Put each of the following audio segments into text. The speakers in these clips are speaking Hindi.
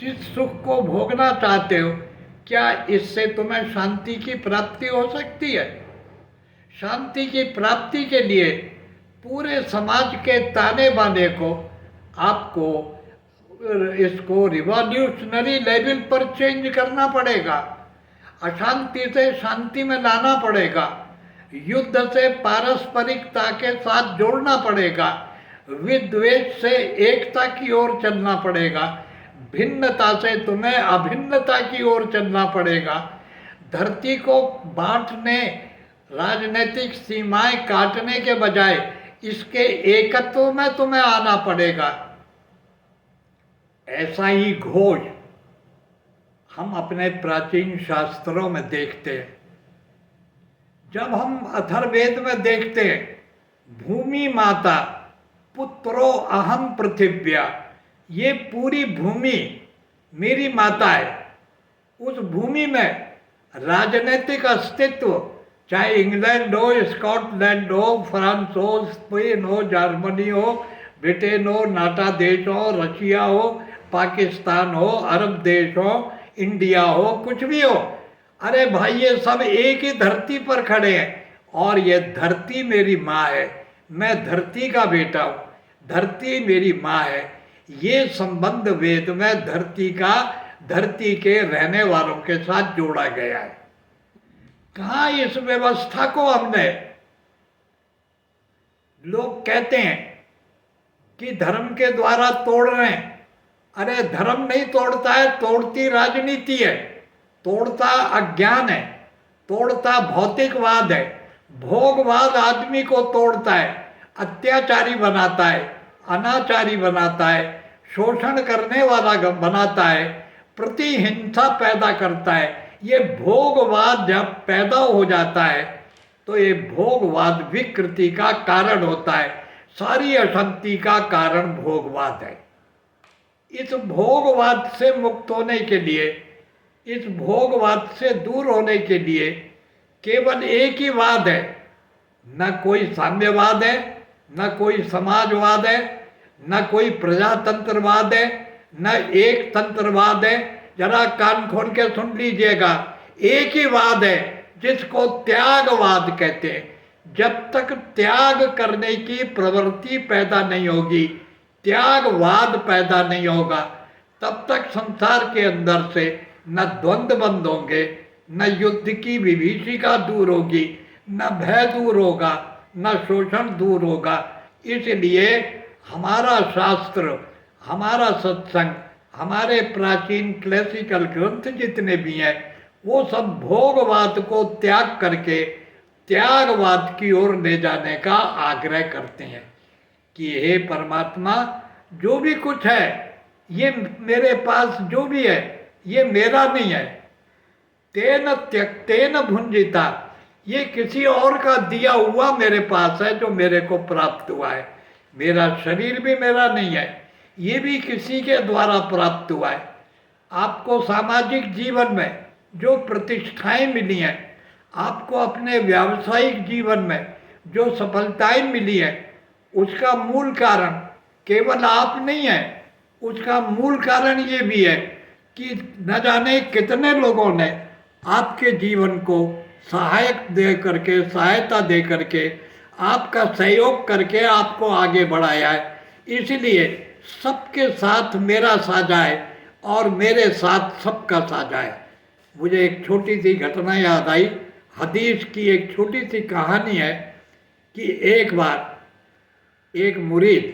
जिस सुख को भोगना चाहते हो, क्या इससे तुम्हें शांति की प्राप्ति हो सकती है? शांति की प्राप्ति के लिए पूरे समाज के ताने बाने को आपको इसको रिवॉल्यूशनरी लेवल पर चेंज करना पड़ेगा। अशांति से शांति में लाना पड़ेगा। युद्ध से पारस्परिकता के साथ जोड़ना पड़ेगा। विद्वेष से एकता की ओर चलना पड़ेगा। भिन्नता से तुम्हें अभिन्नता की ओर चलना पड़ेगा। धरती को बांटने, राजनीतिक सीमाएं काटने के बजाय इसके एकत्व में तुम्हें आना पड़ेगा। ऐसा ही घोष हम अपने प्राचीन शास्त्रों में देखते हैं। जब हम अथर्ववेद में देखते हैं, भूमि माता पुत्रो अहम पृथिव्या, ये पूरी भूमि मेरी माता है। उस भूमि में राजनीतिक अस्तित्व, चाहे इंग्लैंड हो, स्कॉटलैंड हो, फ्रांस हो, स्पेन हो, जर्मनी हो, ब्रिटेन हो, नाटा देश हो, रशिया हो, पाकिस्तान हो, अरब देश हो, इंडिया हो, कुछ भी हो, अरे भाई ये सब एक ही धरती पर खड़े हैं और ये धरती मेरी माँ है। मैं धरती का बेटा हूँ, धरती मेरी माँ है। ये संबंध वेद में धरती का, धरती के रहने वालों के साथ जोड़ा गया है। कहाँ इस व्यवस्था को हमने, लोग कहते हैं कि धर्म के द्वारा तोड़ रहे हैं। अरे धर्म नहीं तोड़ता है, तोड़ती राजनीति है, तोड़ता अज्ञान है, तोड़ता भौतिकवाद है। भोगवाद आदमी को तोड़ता है, अत्याचारी बनाता है, अनाचारी बनाता है, शोषण करने वाला बनाता है, प्रतिहिंसा पैदा करता है। ये भोगवाद जब पैदा हो जाता है तो ये भोगवाद विकृति का कारण होता है। सारी अशांति का कारण भोगवाद है। इस भोगवाद से मुक्त होने के लिए, इस भोगवाद से दूर होने के लिए केवल एक ही वाद है। न कोई साम्यवाद है, न कोई समाजवाद है, न कोई प्रजातंत्रवाद है, न एक तंत्रवाद है। जरा कान खोल के सुन लीजिएगा, एक ही वाद है जिसको त्यागवाद कहते हैं। जब तक त्याग करने की प्रवृत्ति पैदा नहीं होगी, त्यागवाद पैदा नहीं होगा, तब तक संसार के अंदर से न द्वंद्व बंद होंगे, न युद्ध की विभीषिका दूर होगी, न भय दूर होगा, न शोषण दूर होगा। इसलिए हमारा शास्त्र, हमारा सत्संग, हमारे प्राचीन क्लासिकल ग्रंथ जितने भी हैं, वो सब भोगवाद को त्याग करके त्यागवाद की ओर ले जाने का आग्रह करते हैं कि हे परमात्मा, जो भी कुछ है, ये मेरे पास जो भी है ये मेरा नहीं है। तेन त्यक्तेन भुंजिता, ये किसी और का दिया हुआ मेरे पास है जो मेरे को प्राप्त हुआ है। मेरा शरीर भी मेरा नहीं है, ये भी किसी के द्वारा प्राप्त हुआ है। आपको सामाजिक जीवन में जो प्रतिष्ठाएं मिली हैं, आपको अपने व्यावसायिक जीवन में जो सफलताएं मिली है, उसका मूल कारण केवल आप नहीं है। उसका मूल कारण ये भी है कि न जाने कितने लोगों ने आपके जीवन को सहायक दे करके, सहायता दे करके, आपका सहयोग करके आपको आगे बढ़ाया है। इसलिए सबके साथ मेरा साझा है और मेरे साथ सबका साझा है। मुझे एक छोटी सी घटना याद आई। हदीस की एक छोटी सी कहानी है कि एक बार एक मुरीद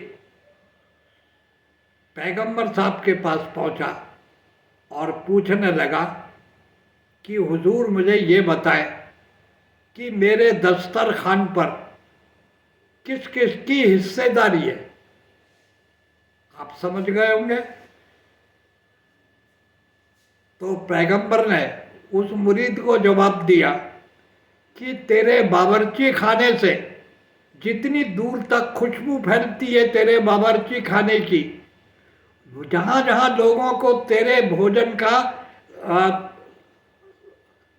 पैगंबर साहब के पास पहुंचा और पूछने लगा कि हुजूर मुझे ये बताएं कि मेरे दस्तरखान पर किस किस की हिस्सेदारी है। आप समझ गए होंगे। तो पैगंबर ने उस मुरीद को जवाब दिया कि तेरे बावर्ची खाने से जितनी दूर तक खुशबू फैलती है तेरे बावर्ची खाने की, जहाँ जहाँ लोगों को तेरे भोजन का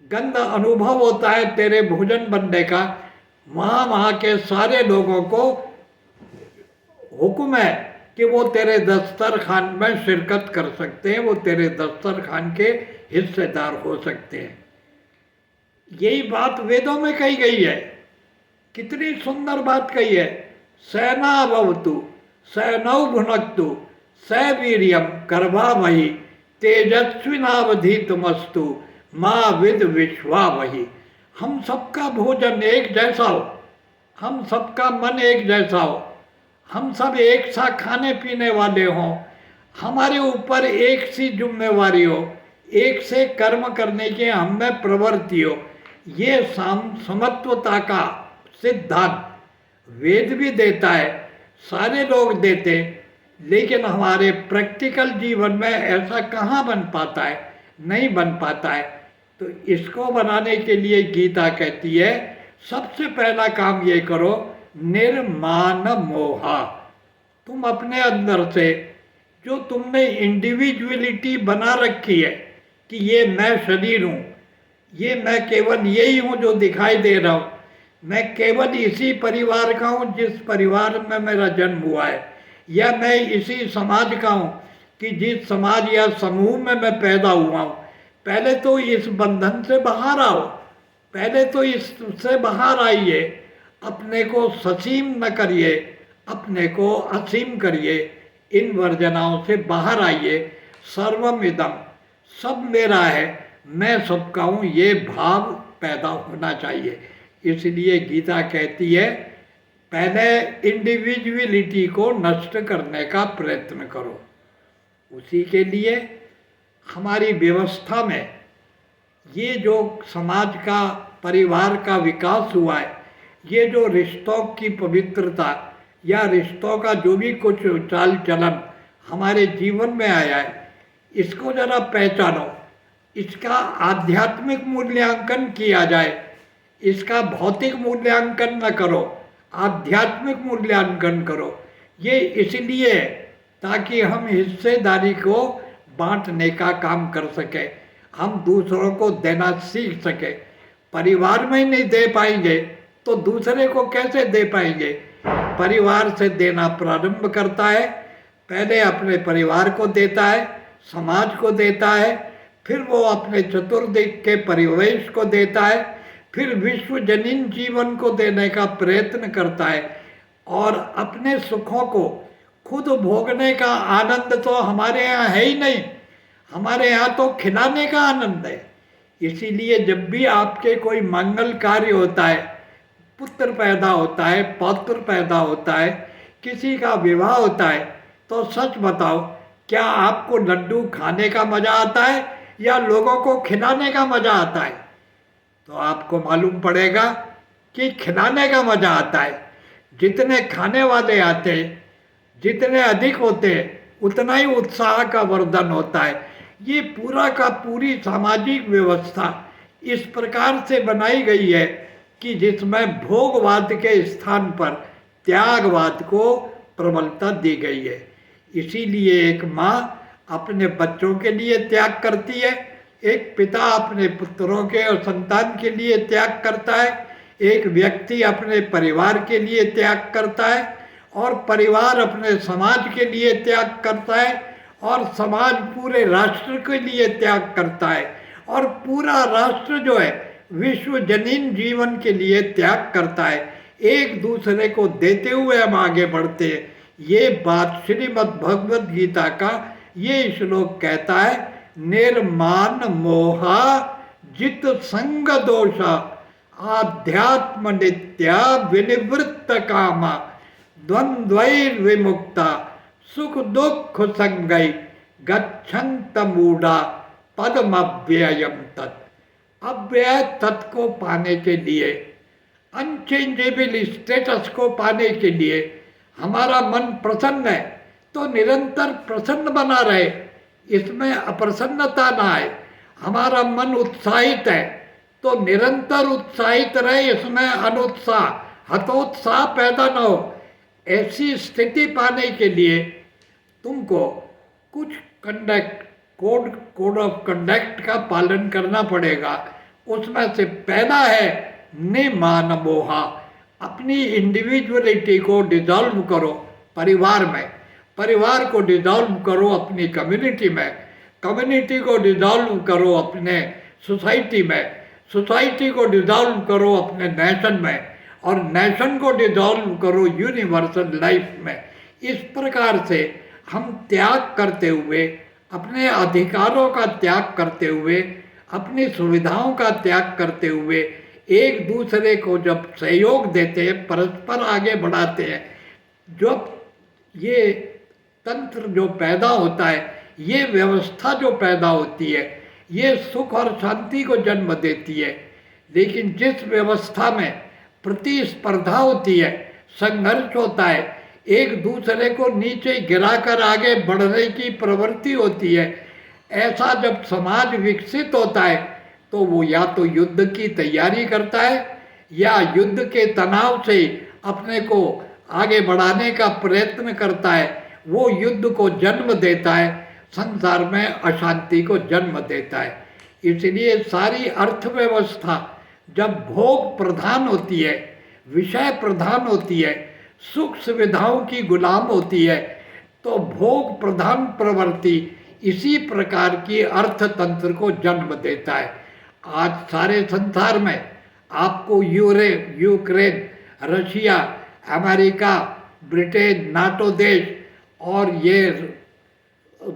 गंध अनुभव होता है, तेरे भोजन बनने का, वहाँ वहाँ के सारे लोगों को हुक्म है कि वो तेरे दस्तरखान में शिरकत कर सकते हैं, वो तेरे दस्तरखान के हिस्सेदार हो सकते हैं। यही बात वेदों में कही गई है। कितनी सुंदर बात कही है। सेना भवतु सैनौ भुनक्तु सवीर्यम कर्वावहि तेजस्विनावधीतमस्तु माँ विद विश्वा वही। हम सबका भोजन एक जैसा हो, हम सबका मन एक जैसा हो, हम सब एक सा खाने पीने वाले हों, हमारे ऊपर एक सी जिम्मेवारी हो, एक से कर्म करने की हम में प्रवृत्ति हो। ये समत्वता का सिद्धांत वेद भी देता है, सारे लोग देते, लेकिन हमारे प्रैक्टिकल जीवन में ऐसा कहाँ बन पाता है, नहीं बन पाता है। तो इसको बनाने के लिए गीता कहती है सबसे पहला काम ये करो, निर्मान मोहा। तुम अपने अंदर से जो तुमने इंडिविजुअलिटी बना रखी है कि ये मैं शरीर हूँ, ये मैं केवल यही हूँ जो दिखाई दे रहा हूँ, मैं केवल इसी परिवार का हूँ जिस परिवार में मेरा जन्म हुआ है, या मैं इसी समाज का हूँ कि जिस समाज या समूह में मैं पैदा हुआ हूँ। पहले तो इस बंधन से बाहर आओ, पहले तो इससे बाहर आइए, अपने को ससीम न करिए, अपने को असीम करिए, इन वर्जनाओं से बाहर आइए। सर्वम इदम, सब मेरा है, मैं सबका हूँ, ये भाव पैदा होना चाहिए। इसलिए गीता कहती है पहले इंडिविजुअलिटी को नष्ट करने का प्रयत्न करो। उसी के लिए हमारी व्यवस्था में ये जो समाज का, परिवार का विकास हुआ है, ये जो रिश्तों की पवित्रता या रिश्तों का जो भी कुछ चाल चलन हमारे जीवन में आया है, इसको जरा पहचानो, इसका आध्यात्मिक मूल्यांकन किया जाए, इसका भौतिक मूल्यांकन न करो, आध्यात्मिक मूल्यांकन करो। ये इसलिए ताकि हम हिस्सेदारी को बांटने का काम कर सके, हम दूसरों को देना सीख सके। परिवार में ही नहीं दे पाएंगे तो दूसरे को कैसे दे पाएंगे। परिवार से देना प्रारंभ करता है, पहले अपने परिवार को देता है, समाज को देता है, फिर वो अपने चतुर्दिक के परिवेश को देता है, फिर विश्वजनीन जीवन को देने का प्रयत्न करता है। और अपने सुखों को खुद भोगने का आनंद तो हमारे यहाँ है ही नहीं, हमारे यहाँ तो खिलाने का आनंद है। इसीलिए जब भी आपके कोई मंगल कार्य होता है, पुत्र पैदा होता है, पौत्र पैदा होता है, किसी का विवाह होता है, तो सच बताओ क्या आपको लड्डू खाने का मज़ा आता है या लोगों को खिलाने का मज़ा आता है? तो आपको मालूम पड़ेगा कि खिलाने का मज़ा आता है। जितने खाने वाले आते हैं, जितने अधिक होते हैं, उतना ही उत्साह का वर्धन होता है। ये पूरा का पूरी सामाजिक व्यवस्था इस प्रकार से बनाई गई है कि जिसमें भोगवाद के स्थान पर त्यागवाद को प्रबलता दी गई है। इसीलिए एक माँ अपने बच्चों के लिए त्याग करती है, एक पिता अपने पुत्रों के और संतान के लिए त्याग करता है, एक व्यक्ति अपने परिवार के लिए त्याग करता है, और परिवार अपने समाज के लिए त्याग करता है, और समाज पूरे राष्ट्र के लिए त्याग करता है, और पूरा राष्ट्र जो है विश्वजनीन जीवन के लिए त्याग करता है। एक दूसरे को देते हुए हम आगे बढ़ते हैं। ये बात श्रीमद् भगवद गीता का ये श्लोक कहता है, निर्मान मोहा जित संग दोषा आध्यात्म नित्या विनिवृत्त कामा द्वंद्वैर विमुक्ता सुख दुख संगै गच्छन्त मूढ़ा पदमव्ययम तत्। अव्यय तत् को पाने के लिए, अनचेंजेबल स्टेटस को पाने के लिए हमारा मन प्रसन्न है तो निरंतर प्रसन्न बना रहे, इसमें अप्रसन्नता ना आए। हमारा मन उत्साहित है तो निरंतर उत्साहित रहे, इसमें अनुत्साह, हतोत्साह पैदा न हो। ऐसी स्थिति पाने के लिए तुमको कुछ कोड ऑफ कंडक्ट का पालन करना पड़ेगा। उसमें से पहला है निमान मोहा। अपनी इंडिविजुअलिटी को डिसॉल्व करो। परिवार में, परिवार को डिसॉल्व करो अपनी कम्युनिटी में, कम्युनिटी को डिसॉल्व करो अपने सोसाइटी में, सोसाइटी को डिसॉल्व करो अपने नेशन में, और नेशन को डिसॉल्व करो यूनिवर्सल लाइफ में। इस प्रकार से हम त्याग करते हुए, अपने अधिकारों का त्याग करते हुए, अपनी सुविधाओं का त्याग करते हुए एक दूसरे को जब सहयोग देते हैं, परस्पर आगे बढ़ाते हैं, जब ये तंत्र जो पैदा होता है, ये व्यवस्था जो पैदा होती है, ये सुख और शांति को जन्म देती है। लेकिन जिस व्यवस्था में प्रतिस्पर्धा होती है, संघर्ष होता है, एक दूसरे को नीचे गिराकर आगे बढ़ने की प्रवृत्ति होती है, ऐसा जब समाज विकसित होता है तो वो या तो युद्ध की तैयारी करता है या युद्ध के तनाव से अपने को आगे बढ़ाने का प्रयत्न करता है। वो युद्ध को जन्म देता है, संसार में अशांति को जन्म देता है। इसलिए सारी अर्थव्यवस्था जब भोग प्रधान होती है, विषय प्रधान होती है, सुख सुविधाओं की गुलाम होती है, तो भोग प्रधान प्रवृत्ति इसी प्रकार की अर्थतंत्र को जन्म देता है। आज सारे संसार में आपको Ukraine, Russia, America, Britain, NATO देश और ये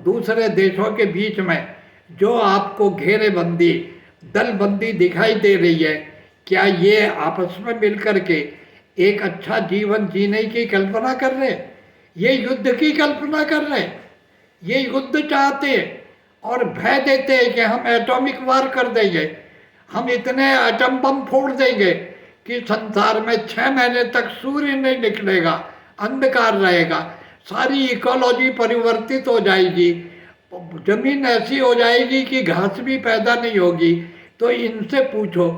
दूसरे देशों के बीच में जो आपको घेरेबंदी, दलबंदी दिखाई दे रही है, क्या ये आपस में मिलकर के एक अच्छा जीवन जीने की कल्पना कर रहे? ये युद्ध की कल्पना कर रहे, ये युद्ध चाहते हैं और भय देते हैं कि हम एटॉमिक वार कर देंगे, हम इतने एटम बम फोड़ देंगे कि संसार में 6 महीने तक सूर्य नहीं निकलेगा, अंधकार रहेगा, सारी इकोलॉजी परिवर्तित हो जाएगी, जमीन ऐसी हो जाएगी कि घास भी पैदा नहीं होगी। तो इनसे पूछो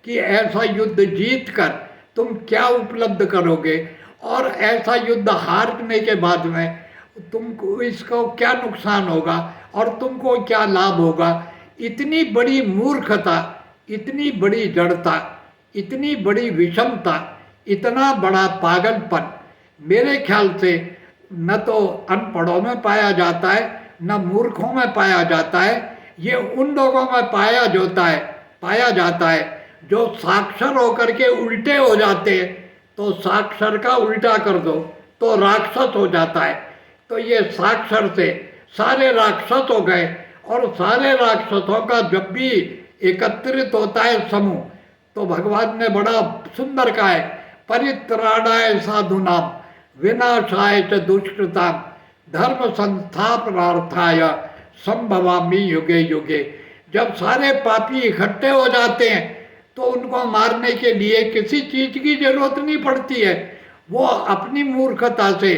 कि ऐसा युद्ध जीत कर तुम क्या उपलब्ध करोगे, और ऐसा युद्ध हारने के बाद में तुमको इसको क्या नुकसान होगा और तुमको क्या लाभ होगा। इतनी बड़ी मूर्खता, इतनी बड़ी जड़ता, इतनी बड़ी विषमता, इतना बड़ा पागलपन मेरे ख्याल से न तो अनपढ़ों में पाया जाता है, न मूर्खों में पाया जाता है। ये उन लोगों में पाया जाता है जो साक्षर होकर के उल्टे हो जाते हैं। तो साक्षर का उल्टा कर दो तो राक्षस हो जाता है। तो ये साक्षर से सारे राक्षस हो गए, और सारे राक्षसों का जब भी एकत्रित होता है समूह, तो भगवान ने बड़ा सुंदर कहा है, परित्राणाय साधूनाम विनाशाय च दुष्कृताम धर्म संस्थापनार्थाय संभवामि युगे युगे। जब सारे पापी इकट्ठे हो जाते हैं तो उनको मारने के लिए किसी चीज की जरूरत नहीं पड़ती है, वो अपनी मूर्खता से